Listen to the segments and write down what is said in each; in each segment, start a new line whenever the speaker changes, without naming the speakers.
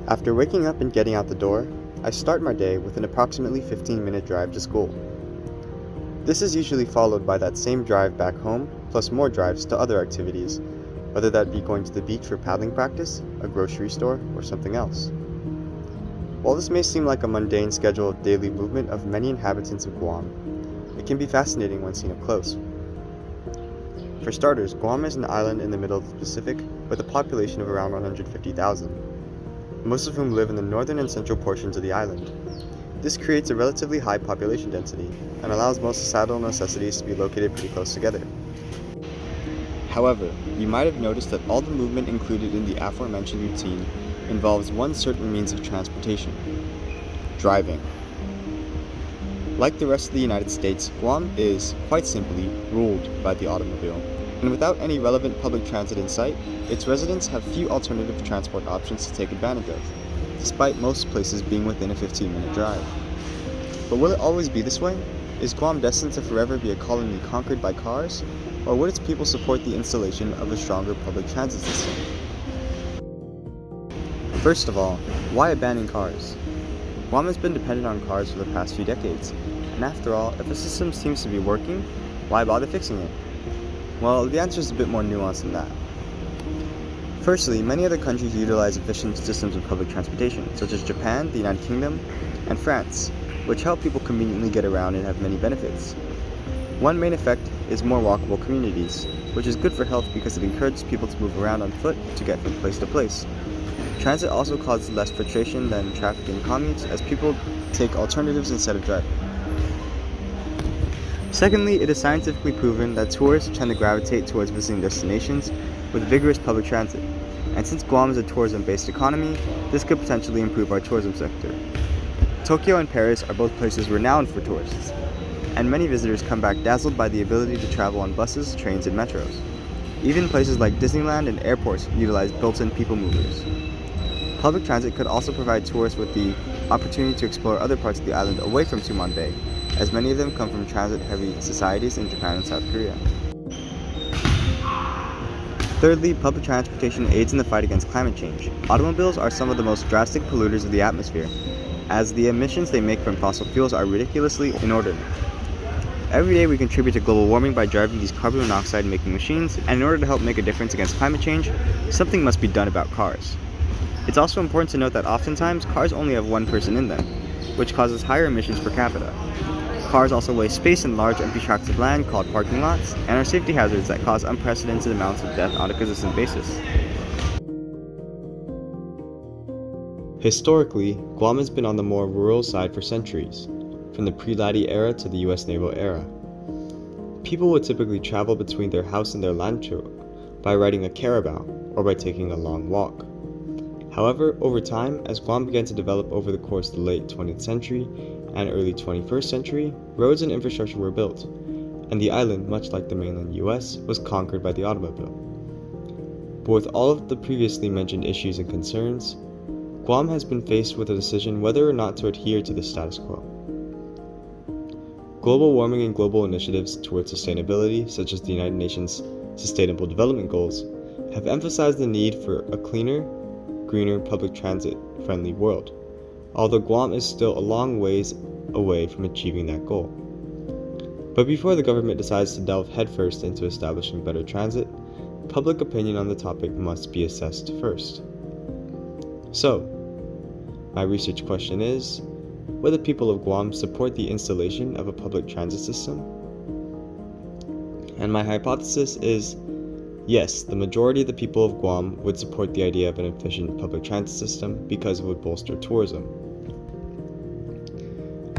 After waking up and getting out the door, I start my day with an approximately 15-minute drive to school. This is usually followed by that same drive back home, plus more drives to other activities, whether that be going to the beach for paddling practice, a grocery store, or something else. While this may seem like a mundane schedule of daily movement of many inhabitants of Guam, it can be fascinating when seen up close. For starters, Guam is an island in the middle of the Pacific with a population of around 150,000, most of whom live in the northern and central portions of the island. This creates a relatively high population density and allows most societal necessities to be located pretty close together. However, you might have noticed that all the movement included in the aforementioned routine involves one certain means of transportation: driving. Like the rest of the United States, Guam is, quite simply, ruled by the automobile. And without any relevant public transit in sight, its residents have few alternative transport options to take advantage of, despite most places being within a 15-minute drive. But will it always be this way? Is Guam destined to forever be a colony conquered by cars, or would its people support the installation of a stronger public transit system? First of all, why abandon cars? Guam has been dependent on cars for the past few decades, and after all, if a system seems to be working, why bother fixing it? Well, the answer is a bit more nuanced than that. Firstly, many other countries utilize efficient systems of public transportation, such as Japan, the United Kingdom, and France, which help people conveniently get around and have many benefits. One main effect is more walkable communities, which is good for health because it encourages people to move around on foot to get from place to place. Transit also causes less frustration than traffic and commutes, as people take alternatives instead of driving. Secondly, it is scientifically proven that tourists tend to gravitate towards visiting destinations with vigorous public transit, and since Guam is a tourism-based economy, this could potentially improve our tourism sector. Tokyo and Paris are both places renowned for tourists, and many visitors come back dazzled by the ability to travel on buses, trains, and metros. Even places like Disneyland and airports utilize built-in people movers. Public transit could also provide tourists with the opportunity to explore other parts of the island away from Tumon Bay, as many of them come from transit-heavy societies in Japan and South Korea. Thirdly, public transportation aids in the fight against climate change. Automobiles are some of the most drastic polluters of the atmosphere, as the emissions they make from fossil fuels are ridiculously inordinate. Every day we contribute to global warming by driving these carbon monoxide-making machines, and in order to help make a difference against climate change, something must be done about cars. It's also important to note that oftentimes cars only have one person in them, which causes higher emissions per capita. Cars also waste space in large empty tracts of land called parking lots, and are safety hazards that cause unprecedented amounts of death on a consistent basis. Historically, Guam has been on the more rural side for centuries, from the pre-Laddie era to the US naval era. People would typically travel between their house and their rancho by riding a carabao or by taking a long walk. However, over time, as Guam began to develop over the course of the late 20th century and early 21st century, roads and infrastructure were built, and the island, much like the mainland US, was conquered by the automobile. But with all of the previously mentioned issues and concerns, Guam has been faced with a decision whether or not to adhere to the status quo. Global warming and global initiatives towards sustainability, such as the United Nations Sustainable Development Goals, have emphasized the need for a cleaner, greener public transit-friendly world, although Guam is still a long ways away from achieving that goal. But before the government decides to delve headfirst into establishing better transit, public opinion on the topic must be assessed first. So, my research question is, would the people of Guam support the installation of a public transit system? And my hypothesis is, yes, the majority of the people of Guam would support the idea of an efficient public transit system because it would bolster tourism.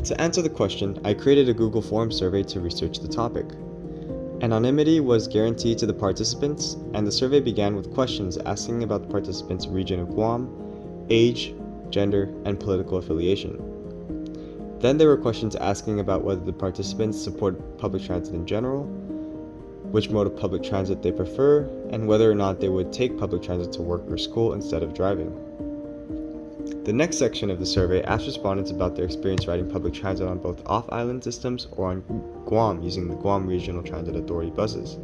To answer the question, I created a Google Form survey to research the topic. Anonymity was guaranteed to the participants, and the survey began with questions asking about the participants' region of Guam, age, gender, and political affiliation. Then there were questions asking about whether the participants support public transit in general, which mode of public transit they prefer, and whether or not they would take public transit to work or school instead of driving. The next section of the survey asked respondents about their experience riding public transit on both off-island systems or on Guam using the Guam Regional Transit Authority buses.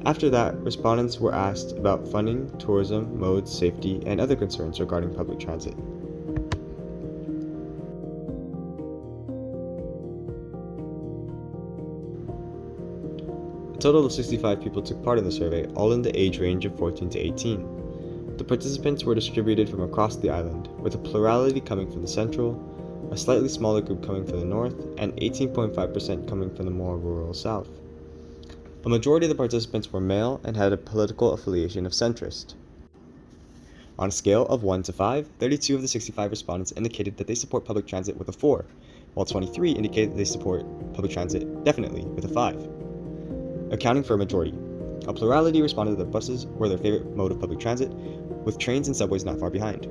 After that, respondents were asked about funding, tourism, modes, safety, and other concerns regarding public transit. A total of 65 people took part in the survey, all in the age range of 14 to 18. The participants were distributed from across the island, with a plurality coming from the central, a slightly smaller group coming from the north, and 18.5% coming from the more rural south. A majority of the participants were male and had a political affiliation of centrist. On a scale of 1 to 5, 32 of the 65 respondents indicated that they support public transit with a 4, while 23 indicated that they support public transit definitely with a 5, accounting for a majority. A plurality responded that buses were their favorite mode of public transit, with trains and subways not far behind.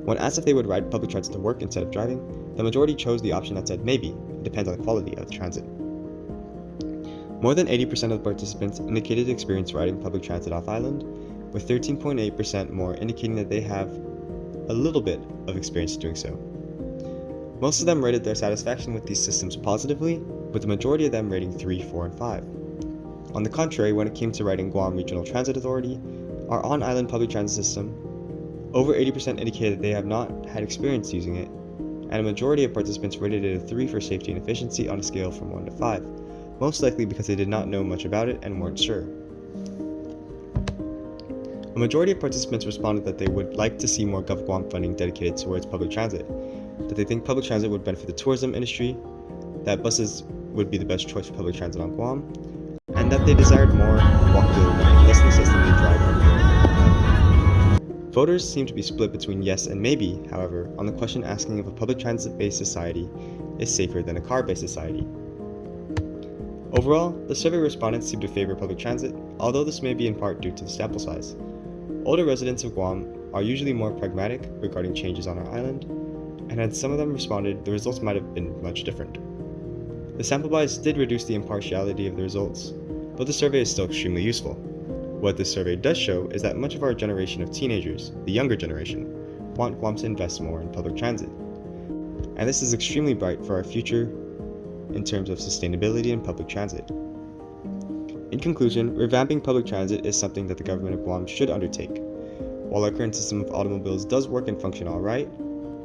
When asked if they would ride public transit to work instead of driving, the majority chose the option that said maybe, it depends on the quality of the transit. More than 80% of the participants indicated experience riding public transit off-island, with 13.8% more indicating that they have a little bit of experience doing so. Most of them rated their satisfaction with these systems positively, with the majority of them rating 3, 4, and 5. On the contrary, when it came to riding Guam Regional Transit Authority, our on-island public transit system, over 80% indicated that they have not had experience using it, and a majority of participants rated it a 3 for safety and efficiency on a scale from 1 to 5, most likely because they did not know much about it and weren't sure. A majority of participants responded that they would like to see more GovGuam funding dedicated towards public transit, that they think public transit would benefit the tourism industry, that buses would be the best choice for public transit on Guam, and that they desired more walkable and less necessity to drive everywhere. Voters seem to be split between yes and maybe, however, on the question asking if a public transit-based society is safer than a car-based society. Overall, the survey respondents seem to favor public transit, although this may be in part due to the sample size. Older residents of Guam are usually more pragmatic regarding changes on our island, and had some of them responded, the results might have been much different. The sample bias did reduce the impartiality of the results, but the survey is still extremely useful. What this survey does show is that much of our generation of teenagers, the younger generation, want Guam to invest more in public transit. And this is extremely bright for our future in terms of sustainability in public transit. In conclusion, revamping public transit is something that the government of Guam should undertake. While our current system of automobiles does work and function alright,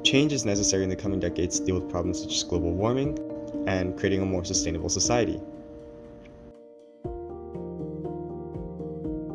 change is necessary in the coming decades to deal with problems such as global warming and creating a more sustainable society.